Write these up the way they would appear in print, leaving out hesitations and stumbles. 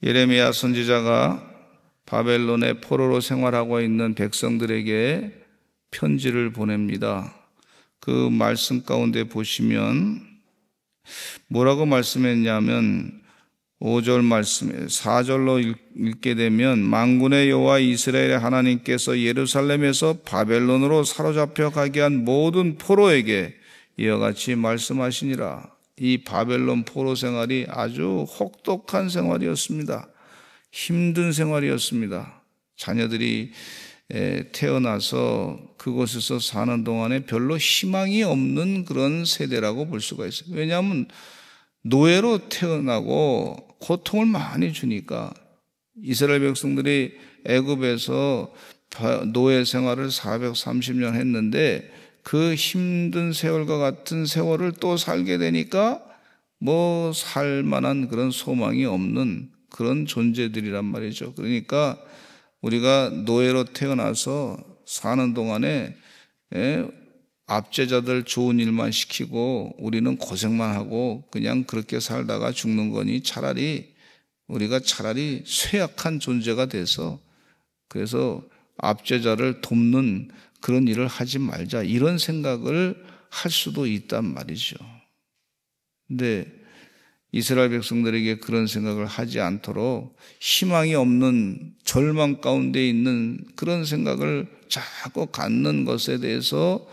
예레미야 선지자가 바벨론의 포로로 생활하고 있는 백성들에게 편지를 보냅니다. 그 말씀 가운데 보시면 뭐라고 말씀했냐면 5절 말씀에 4절로 읽게 되면 만군의 여호와 이스라엘의 하나님께서 예루살렘에서 바벨론으로 사로잡혀 가게 한 모든 포로에게 이와 같이 말씀하시니라. 이 바벨론 포로 생활이 아주 혹독한 생활이었습니다. 힘든 생활이었습니다. 자녀들이 태어나서 그곳에서 사는 동안에 별로 희망이 없는 그런 세대라고 볼 수가 있어요. 왜냐하면 노예로 태어나고 고통을 많이 주니까. 이스라엘 백성들이 애굽에서 노예 생활을 430년 했는데 그 힘든 세월과 같은 세월을 또 살게 되니까 뭐 살만한 그런 소망이 없는 그런 존재들이란 말이죠. 그러니까 우리가 노예로 태어나서 사는 동안에 압제자들 좋은 일만 시키고 우리는 고생만 하고 그냥 그렇게 살다가 죽는 거니 우리가 차라리 쇠약한 존재가 돼서 그래서 압제자를 돕는 그런 일을 하지 말자, 이런 생각을 할 수도 있단 말이죠. 근데 이스라엘 백성들에게 그런 생각을 하지 않도록 희망이 없는 절망 가운데 있는 그런 생각을 자꾸 갖는 것에 대해서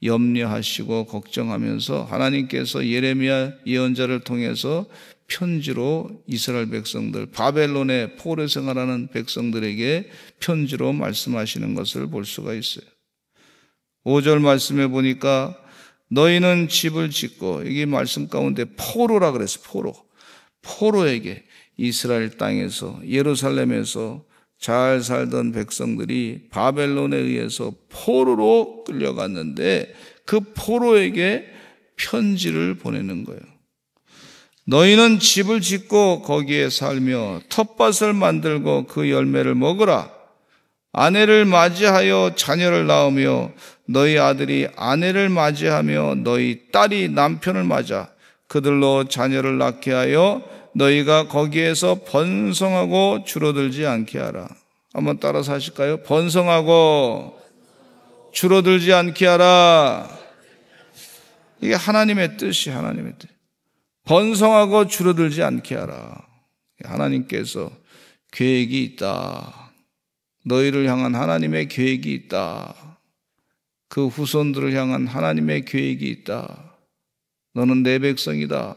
염려하시고 걱정하면서 하나님께서 예레미야 예언자를 통해서 편지로 이스라엘 백성들, 바벨론의 포로 생활하는 백성들에게 편지로 말씀하시는 것을 볼 수가 있어요. 5절 말씀에 보니까 너희는 집을 짓고, 여기 말씀 가운데 포로라 그랬어요. 포로에게 이스라엘 땅에서 예루살렘에서 잘 살던 백성들이 바벨론에 의해서 포로로 끌려갔는데 그 포로에게 편지를 보내는 거예요. 너희는 집을 짓고 거기에 살며 텃밭을 만들고 그 열매를 먹으라. 아내를 맞이하여 자녀를 낳으며 너희 아들이 아내를 맞이하며 너희 딸이 남편을 맞아 그들로 자녀를 낳게 하여 너희가 거기에서 번성하고 줄어들지 않게 하라. 한번 따라서 하실까요? 번성하고 줄어들지 않게 하라. 이게 하나님의 뜻이 하나님의 뜻. 번성하고 줄어들지 않게 하라. 하나님께서 계획이 있다. 너희를 향한 하나님의 계획이 있다. 그 후손들을 향한 하나님의 계획이 있다. 너는 내 백성이다.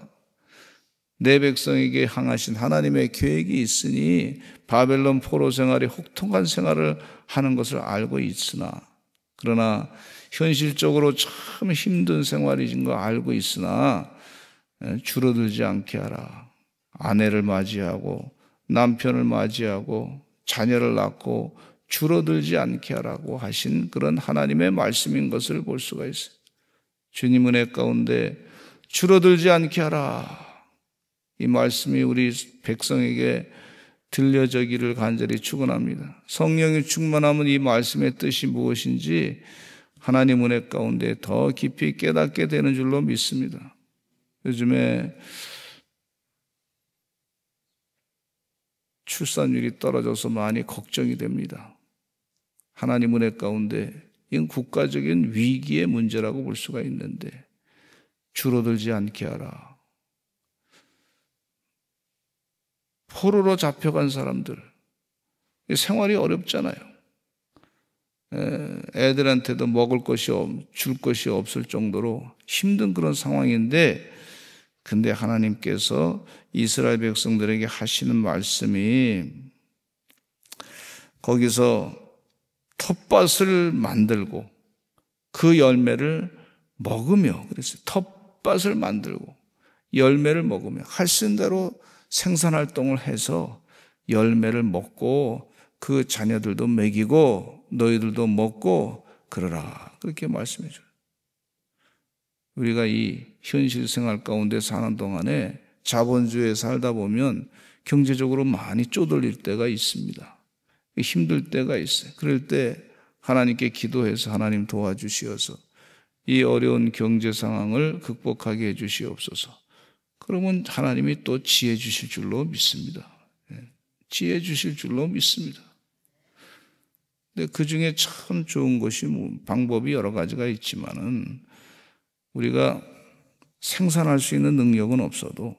내 백성에게 향하신 하나님의 계획이 있으니 바벨론 포로 생활이 혹독한 생활을 하는 것을 알고 있으나, 그러나 현실적으로 참 힘든 생활인 거 알고 있으나 줄어들지 않게 하라. 아내를 맞이하고 남편을 맞이하고 자녀를 낳고 줄어들지 않게 하라고 하신 그런 하나님의 말씀인 것을 볼 수가 있어요. 주님 은혜 가운데 줄어들지 않게 하라. 이 말씀이 우리 백성에게 들려지기를 간절히 축원합니다. 성령이 충만하면 이 말씀의 뜻이 무엇인지 하나님 은혜 가운데 더 깊이 깨닫게 되는 줄로 믿습니다. 요즘에 출산율이 떨어져서 많이 걱정이 됩니다. 하나님 은혜 가운데 이건 국가적인 위기의 문제라고 볼 수가 있는데 줄어들지 않게 하라. 포로로 잡혀간 사람들, 생활이 어렵잖아요. 애들한테도 먹을 것이 줄 것이 없을 정도로 힘든 그런 상황인데, 근데 하나님께서 이스라엘 백성들에게 하시는 말씀이 거기서 텃밭을 만들고 그 열매를 먹으며, 그랬어요. 텃밭을 만들고 열매를 먹으며 할 수 있는 대로 생산활동을 해서 열매를 먹고 그 자녀들도 먹이고 너희들도 먹고 그러라, 그렇게 말씀해 줘요. 우리가 이 현실 생활 가운데 사는 동안에 자본주의에 살다 보면 경제적으로 많이 쪼들릴 때가 있습니다. 힘들 때가 있어요. 그럴 때 하나님께 기도해서 하나님 도와주시어서 이 어려운 경제 상황을 극복하게 해주시옵소서. 그러면 하나님이 또 지혜 주실 줄로 믿습니다. 지혜 주실 줄로 믿습니다. 근데 그 중에 참 좋은 것이 방법이 여러 가지가 있지만은 우리가 생산할 수 있는 능력은 없어도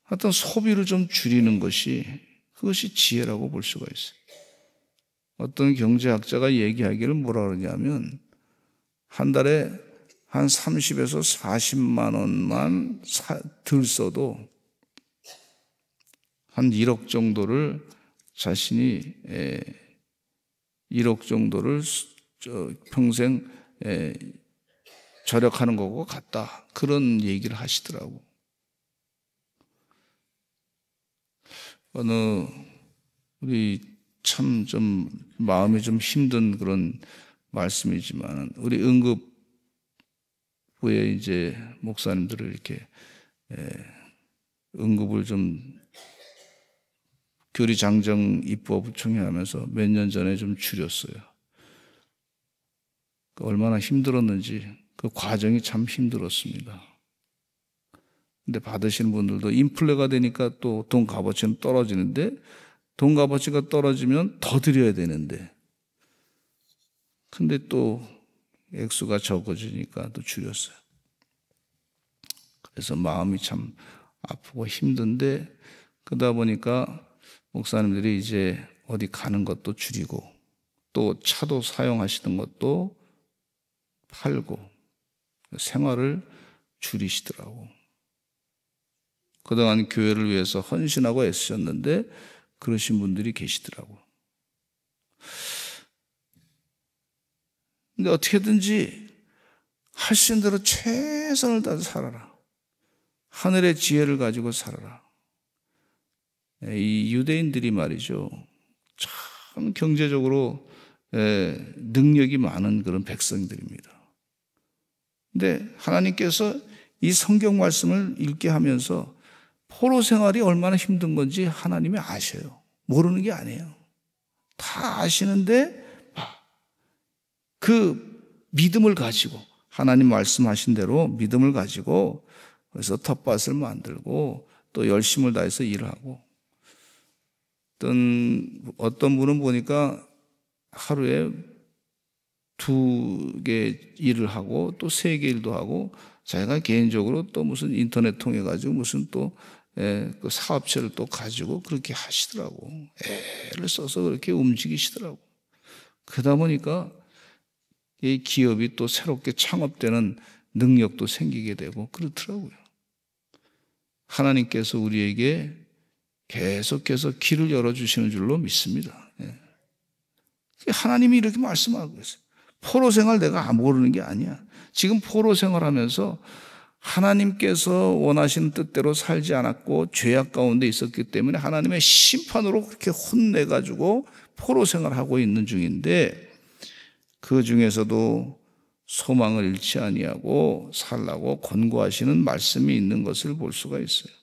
하여튼 소비를 좀 줄이는 것이 그것이 지혜라고 볼 수가 있어요. 어떤 경제학자가 얘기하기를 뭐라 그러냐면 한 달에 한 30에서 40만 원만 들 써도 한 1억 정도를 자신이 1억 정도를 평생 절약하는 거고 같다. 그런 얘기를 하시더라고. 우리 참 좀 마음이 좀 힘든 그런 말씀이지만 우리 응급부에 이제 목사님들을 이렇게 응급을 좀 교리장정 입법 총회하면서 몇 년 전에 좀 줄였어요. 얼마나 힘들었는지 그 과정이 참 힘들었습니다. 근데 받으시는 분들도 인플레가 되니까 또 돈 값어치는 떨어지는데 돈 값어치가 떨어지면 더 드려야 되는데 근데 또 액수가 적어지니까 또 줄였어요. 그래서 마음이 참 아프고 힘든데 그러다 보니까 목사님들이 이제 어디 가는 것도 줄이고 또 차도 사용하시는 것도 팔고 생활을 줄이시더라고. 그동안 교회를 위해서 헌신하고 애쓰셨는데 그러신 분들이 계시더라고. 근데 어떻게든지 할 수 있는 대로 최선을 다해서 살아라. 하늘의 지혜를 가지고 살아라. 이 유대인들이 말이죠. 참 경제적으로 능력이 많은 그런 백성들입니다. 근데 하나님께서 이 성경 말씀을 읽게 하면서 포로 생활이 얼마나 힘든 건지 하나님이 아셔요. 모르는 게 아니에요. 다 아시는데 그 믿음을 가지고 하나님 말씀하신 대로 믿음을 가지고 그래서 텃밭을 만들고 또 열심을 다해서 일을 하고 어떤 분은 보니까 하루에 2개 일을 하고 또 3개 일도 하고 자기가 개인적으로 또 무슨 인터넷 통해 가지고 무슨 또 그 사업체를 또 가지고 그렇게 하시더라고. 애를 써서 그렇게 움직이시더라고. 그러다 보니까 이 기업이 또 새롭게 창업되는 능력도 생기게 되고 그렇더라고요. 하나님께서 우리에게 계속해서 길을 열어주시는 줄로 믿습니다. 하나님이 이렇게 말씀하고 있어요. 포로 생활 내가 모르는 게 아니야. 지금 포로 생활하면서 하나님께서 원하시는 뜻대로 살지 않았고 죄악 가운데 있었기 때문에 하나님의 심판으로 그렇게 혼내가지고 포로 생활하고 있는 중인데 그 중에서도 소망을 잃지 아니하고 살라고 권고하시는 말씀이 있는 것을 볼 수가 있어요.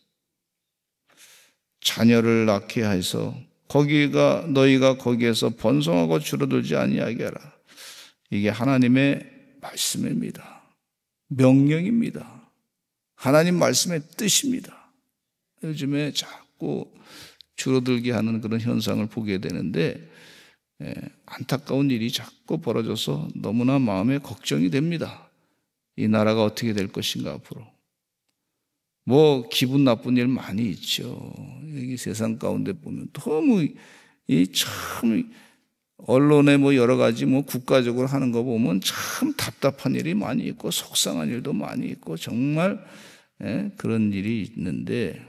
자녀를 낳게 하여서 너희가 거기에서 번성하고 줄어들지 아니하게 하라. 이게 하나님의 말씀입니다. 명령입니다. 하나님 말씀의 뜻입니다. 요즘에 자꾸 줄어들게 하는 그런 현상을 보게 되는데 안타까운 일이 자꾸 벌어져서 너무나 마음에 걱정이 됩니다. 이 나라가 어떻게 될 것인가 앞으로. 뭐 기분 나쁜 일 많이 있죠. 여기 세상 가운데 보면 너무 참 언론에 뭐 여러 가지 뭐 국가적으로 하는 거 보면 참 답답한 일이 많이 있고 속상한 일도 많이 있고 정말 그런 일이 있는데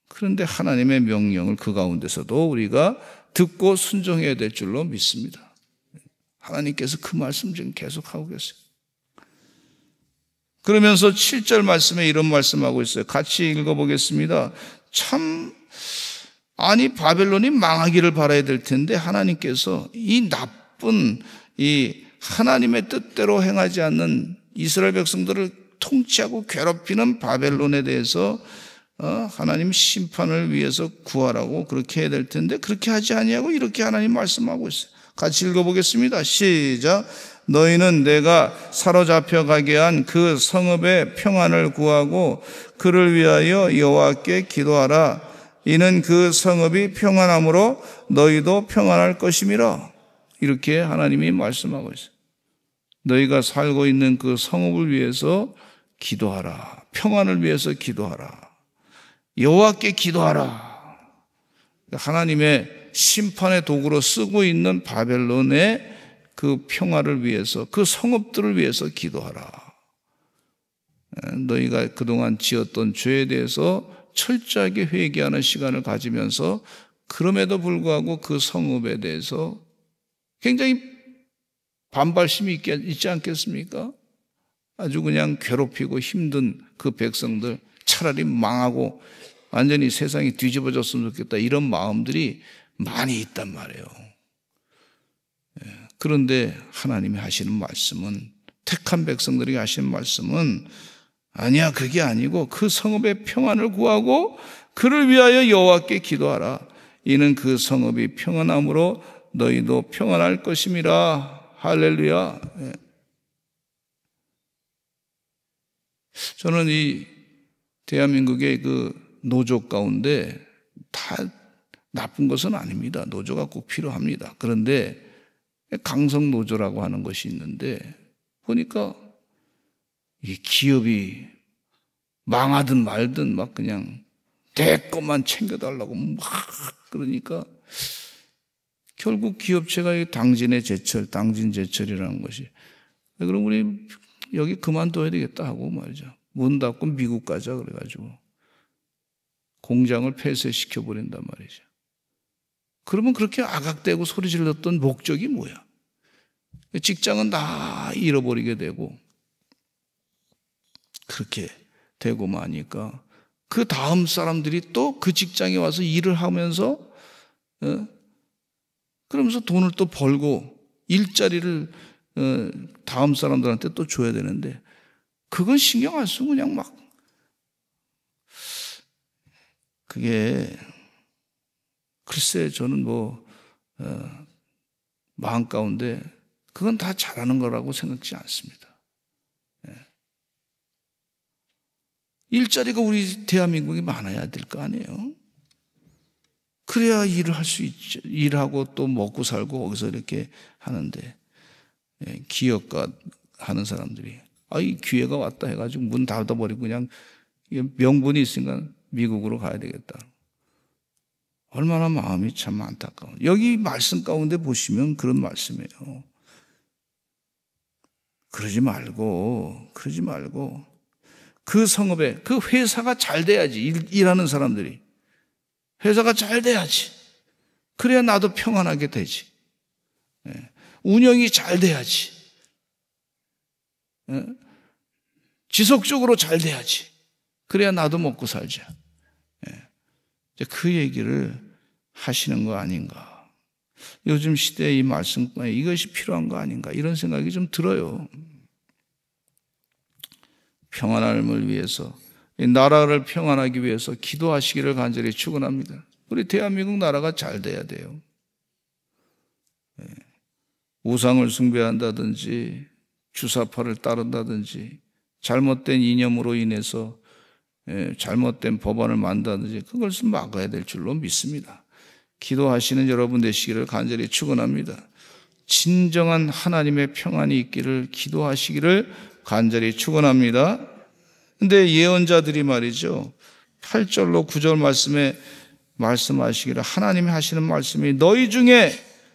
그런데 하나님의 명령을 그 가운데서도 우리가 듣고 순종해야 될 줄로 믿습니다. 하나님께서 그 말씀 지금 계속하고 계세요. 그러면서 7절 말씀에 이런 말씀하고 있어요. 같이 읽어보겠습니다. 아니 바벨론이 망하기를 바라야 될 텐데 하나님께서 이 나쁜 이 하나님의 뜻대로 행하지 않는 이스라엘 백성들을 통치하고 괴롭히는 바벨론에 대해서 하나님 심판을 위해서 구하라고 그렇게 해야 될 텐데 그렇게 하지 아니하고 이렇게 하나님 말씀하고 있어요. 같이 읽어보겠습니다. 시작. 너희는 내가 사로잡혀 가게 한 그 성읍의 평안을 구하고 그를 위하여 여호와께 기도하라. 이는 그 성읍이 평안함으로 너희도 평안할 것임이라. 이렇게 하나님이 말씀하고 있어요. 너희가 살고 있는 그 성읍을 위해서 기도하라. 평안을 위해서 기도하라. 여호와께 기도하라. 하나님의 심판의 도구로 쓰고 있는 바벨론의 그 평화를 위해서, 그 성읍들을 위해서 기도하라. 너희가 그동안 지었던 죄에 대해서 철저하게 회개하는 시간을 가지면서 그럼에도 불구하고 그 성읍에 대해서 굉장히 반발심이 있지 않겠습니까? 아주 그냥 괴롭히고 힘든 그 백성들, 차라리 망하고 완전히 세상이 뒤집어졌으면 좋겠다, 이런 마음들이 많이 있단 말이에요. 그런데 하나님이 하시는 말씀은, 택한 백성들이 하시는 말씀은 아니야, 그게 아니고 그 성읍의 평안을 구하고 그를 위하여 여호와께 기도하라. 이는 그 성읍이 평안함으로 너희도 평안할 것임이라. 할렐루야. 저는 이 대한민국의 그 노조 가운데 다 나쁜 것은 아닙니다. 노조가 꼭 필요합니다. 그런데 강성 노조라고 하는 것이 있는데 보니까 이 기업이 망하든 말든 막 그냥 내 것만 챙겨달라고 막 그러니까 결국 기업체가 당진의 제철, 당진 제철이라는 것이, 그럼 우리 여기 그만둬야 되겠다 하고 말이죠. 문 닫고 미국 가자 그래가지고 공장을 폐쇄시켜버린단 말이죠. 그러면 그렇게 아각대고 소리 질렀던 목적이 뭐야? 직장은 다 잃어버리게 되고 그렇게 되고 마니까 그 다음 사람들이 또 그 직장에 와서 일을 하면서 그러면서 돈을 또 벌고 일자리를 다음 사람들한테 또 줘야 되는데 그건 신경 안 쓰고 그냥 막 그게 글쎄 저는 마음 가운데 그건 다 잘하는 거라고 생각지 않습니다. 일자리가 우리 대한민국이 많아야 될 거 아니에요. 그래야 일을 할 수 있죠. 일하고 또 먹고 살고 거기서 이렇게 하는데 기업가 하는 사람들이 이 기회가 왔다 해가지고 문 닫아버리고 그냥 명분이 있으니까 미국으로 가야 되겠다. 얼마나 마음이 참 안타까워. 여기 말씀 가운데 보시면 그런 말씀이에요. 그러지 말고 그 성읍에 그 회사가 잘 돼야지. 일하는 사람들이 회사가 잘 돼야지. 그래야 나도 평안하게 되지. 운영이 잘 돼야지. 지속적으로 잘 돼야지. 그래야 나도 먹고 살자. 그 얘기를 하시는 거 아닌가. 요즘 시대의 이 말씀, 이것이 필요한 거 아닌가, 이런 생각이 좀 들어요. 평안함을 위해서, 이 나라를 평안하기 위해서 기도하시기를 간절히 축원합니다. 우리 대한민국 나라가 잘 돼야 돼요. 우상을 숭배한다든지 주사파를 따른다든지 잘못된 이념으로 인해서 잘못된 법안을 만든다든지 그것을 막아야 될 줄로 믿습니다. 기도하시는 여러분 되시기를 간절히 축원합니다. 진정한 하나님의 평안이 있기를 기도하시기를 간절히 축원합니다. 근데 예언자들이 말이죠, 8절로 9절 말씀에 말씀하시기를, 하나님이 하시는 말씀이 너희 중에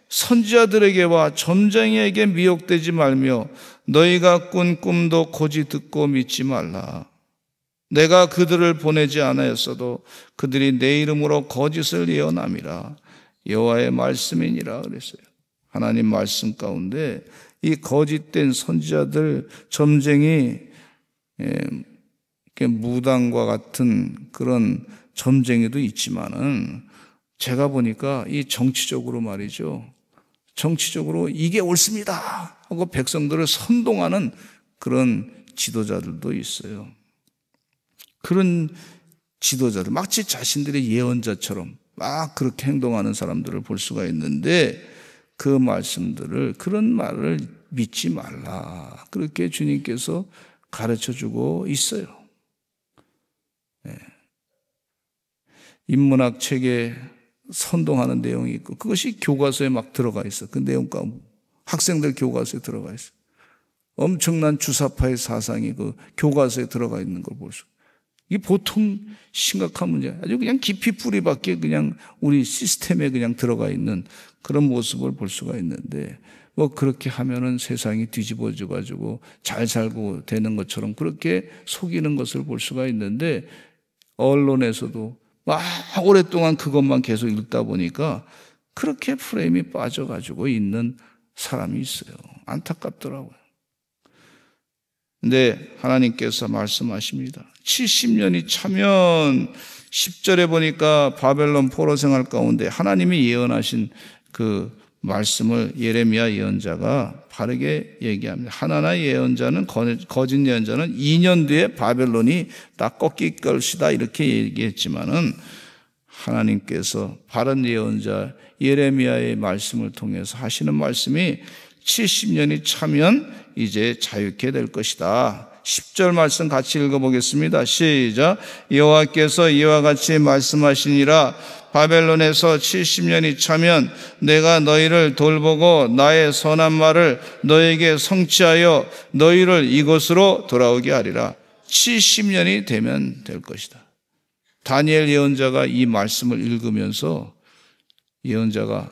선지자들에게와 점쟁이에게 미혹되지 말며 너희가 꾼 꿈도 고지 듣고 믿지 말라. 내가 그들을 보내지 않았어도 그들이 내 이름으로 거짓을 예언함이라. 여호와의 말씀이니라 그랬어요. 하나님 말씀 가운데 이 거짓된 선지자들, 점쟁이, 무당과 같은 그런 점쟁이도 있지만은 제가 보니까 이 정치적으로 말이죠, 정치적으로 이게 옳습니다 하고 백성들을 선동하는 그런 지도자들도 있어요. 그런 지도자들, 마치 자신들의 예언자처럼 막 그렇게 행동하는 사람들을 볼 수가 있는데, 그 말씀들을, 그런 말을 믿지 말라. 그렇게 주님께서 가르쳐주고 있어요. 네. 인문학 책에 선동하는 내용이 있고 그것이 교과서에 막 들어가 있어. 그 내용 가운데 학생들 교과서에 들어가 있어. 엄청난 주사파의 사상이 그 교과서에 들어가 있는 걸 볼 수. 이게 보통 심각한 문제야. 아주 그냥 깊이 뿌리밖에 그냥 우리 시스템에 그냥 들어가 있는 그런 모습을 볼 수가 있는데, 뭐 그렇게 하면은 세상이 뒤집어져 가지고 잘 살고 되는 것처럼 그렇게 속이는 것을 볼 수가 있는데, 언론에서도 막 오랫동안 그것만 계속 읽다 보니까 그렇게 프레임이 빠져가지고 있는 사람이 있어요. 안타깝더라고요. 근데 하나님께서 말씀하십니다. 70년이 차면 10절에 보니까 바벨론 포로 생활 가운데 하나님이 예언하신 그 말씀을 예레미야 예언자가 바르게 얘기합니다. 하나나 예언자는, 거짓 예언자는 2년 뒤에 바벨론이 다 꺾일 것이다 이렇게 얘기했지만은, 하나님께서 바른 예언자 예레미야의 말씀을 통해서 하시는 말씀이 70년이 차면 이제 자유케 될 것이다. 10절 말씀 같이 읽어보겠습니다. 시작. 여호와께서 이와 같이 말씀하시니라. 바벨론에서 70년이 차면 내가 너희를 돌보고 나의 선한 말을 너에게 성취하여 너희를 이곳으로 돌아오게 하리라. 70년이 되면 될 것이다. 다니엘 예언자가 이 말씀을 읽으면서 예언자가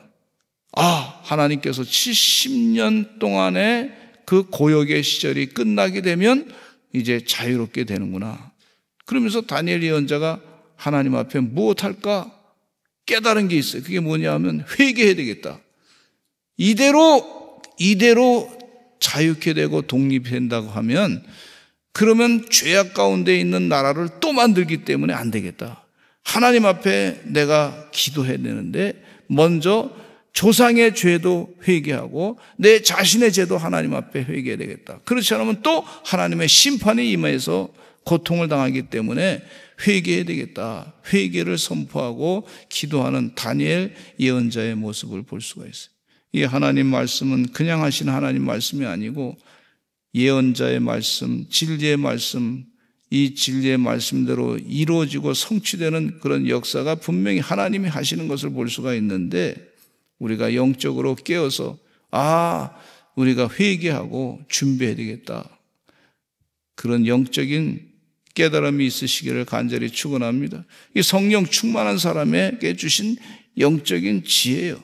하나님께서 70년 동안의 그 고역의 시절이 끝나게 되면 이제 자유롭게 되는구나. 그러면서 다니엘 예언자가 하나님 앞에 무엇할까 깨달은 게 있어요. 그게 뭐냐 하면 회개해야 되겠다. 이대로 자유케 되고 독립된다고 하면, 그러면 죄악 가운데 있는 나라를 또 만들기 때문에 안 되겠다. 하나님 앞에 내가 기도해야 되는데 먼저 조상의 죄도 회개하고 내 자신의 죄도 하나님 앞에 회개해야 되겠다. 그렇지 않으면 또 하나님의 심판이 임해서 고통을 당하기 때문에 회개해야 되겠다. 회개를 선포하고 기도하는 다니엘 예언자의 모습을 볼 수가 있어요. 이 하나님 말씀은 그냥 하신 하나님 말씀이 아니고 예언자의 말씀, 진리의 말씀, 이 진리의 말씀대로 이루어지고 성취되는 그런 역사가 분명히 하나님이 하시는 것을 볼 수가 있는데, 우리가 영적으로 깨어서 우리가 회개하고 준비해야 되겠다. 그런 영적인 깨달음이 있으시기를 간절히 축원합니다. 이 성령 충만한 사람에게 주신 영적인 지혜예요.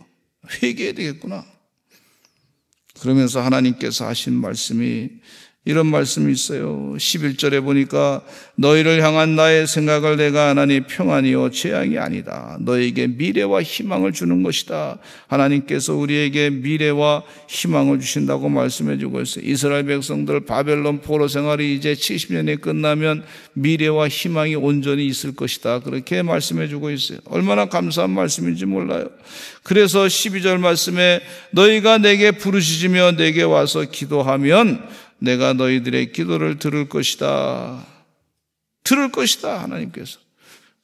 회개해야 되겠구나. 그러면서 하나님께서 하신 말씀이 이런 말씀이 있어요. 11절에 보니까 너희를 향한 나의 생각을 내가 하나니 평안이요 재앙이 아니다. 너에게 미래와 희망을 주는 것이다. 하나님께서 우리에게 미래와 희망을 주신다고 말씀해 주고 있어요. 이스라엘 백성들 바벨론 포로 생활이 이제 70년이 끝나면 미래와 희망이 온전히 있을 것이다. 그렇게 말씀해 주고 있어요. 얼마나 감사한 말씀인지 몰라요. 그래서 12절 말씀에 너희가 내게 부르짖으며 내게 와서 기도하면 내가 너희들의 기도를 들을 것이다. 들을 것이다. 하나님께서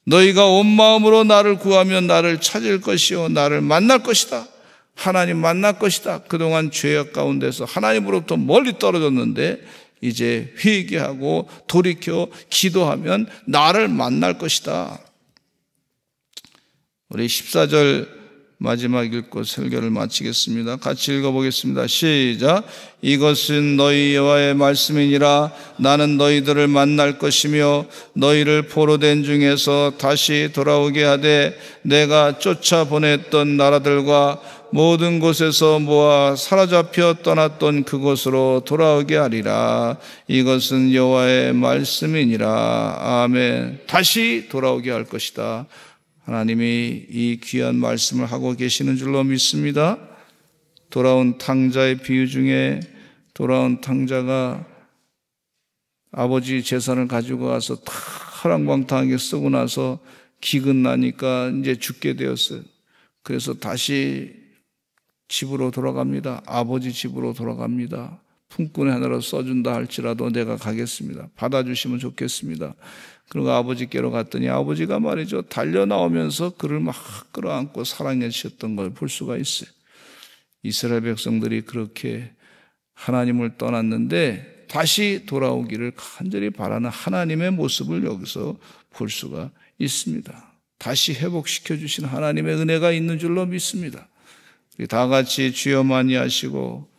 너희가 온 마음으로 나를 구하면 나를 찾을 것이요 나를 만날 것이다. 하나님 만날 것이다. 그동안 죄악 가운데서 하나님으로부터 멀리 떨어졌는데 이제 회개하고 돌이켜 기도하면 나를 만날 것이다. 우리 14절 마지막 읽고 설교를 마치겠습니다. 같이 읽어보겠습니다. 시작. 이것은 너희 여호와의 말씀이니라. 나는 너희들을 만날 것이며 너희를 포로된 중에서 다시 돌아오게 하되 내가 쫓아보냈던 나라들과 모든 곳에서 모아 사로잡혀 떠났던 그곳으로 돌아오게 하리라. 이것은 여호와의 말씀이니라. 아멘. 다시 돌아오게 할 것이다. 하나님이 이 귀한 말씀을 하고 계시는 줄로 믿습니다. 돌아온 탕자의 비유 중에 돌아온 탕자가 아버지 재산을 가지고 와서 다 허랑방탕하게 쓰고 나서 기근 나니까 이제 죽게 되었어요. 그래서 다시 집으로 돌아갑니다. 아버지 집으로 돌아갑니다. 품꾼의 하나로 써준다 할지라도 내가 가겠습니다. 받아주시면 좋겠습니다. 그리고 아버지께로 갔더니 아버지가 말이죠, 달려 나오면서 그를 막 끌어안고 사랑해 주셨던 걸 볼 수가 있어요. 이스라엘 백성들이 그렇게 하나님을 떠났는데 다시 돌아오기를 간절히 바라는 하나님의 모습을 여기서 볼 수가 있습니다. 다시 회복시켜 주신 하나님의 은혜가 있는 줄로 믿습니다. 우리 다 같이 주여 많이 하시고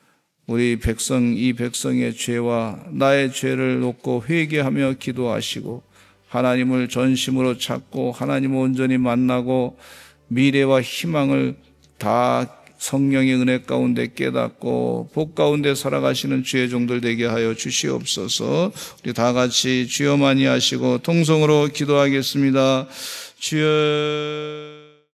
우리 이 백성의 죄와 나의 죄를 놓고 회개하며 기도하시고 하나님을 전심으로 찾고 하나님을 온전히 만나고 미래와 희망을 다 성령의 은혜 가운데 깨닫고 복 가운데 살아가시는 주의 종들 되게 하여 주시옵소서. 우리 다 같이 주여 많이 하시고 통성으로 기도하겠습니다. 주여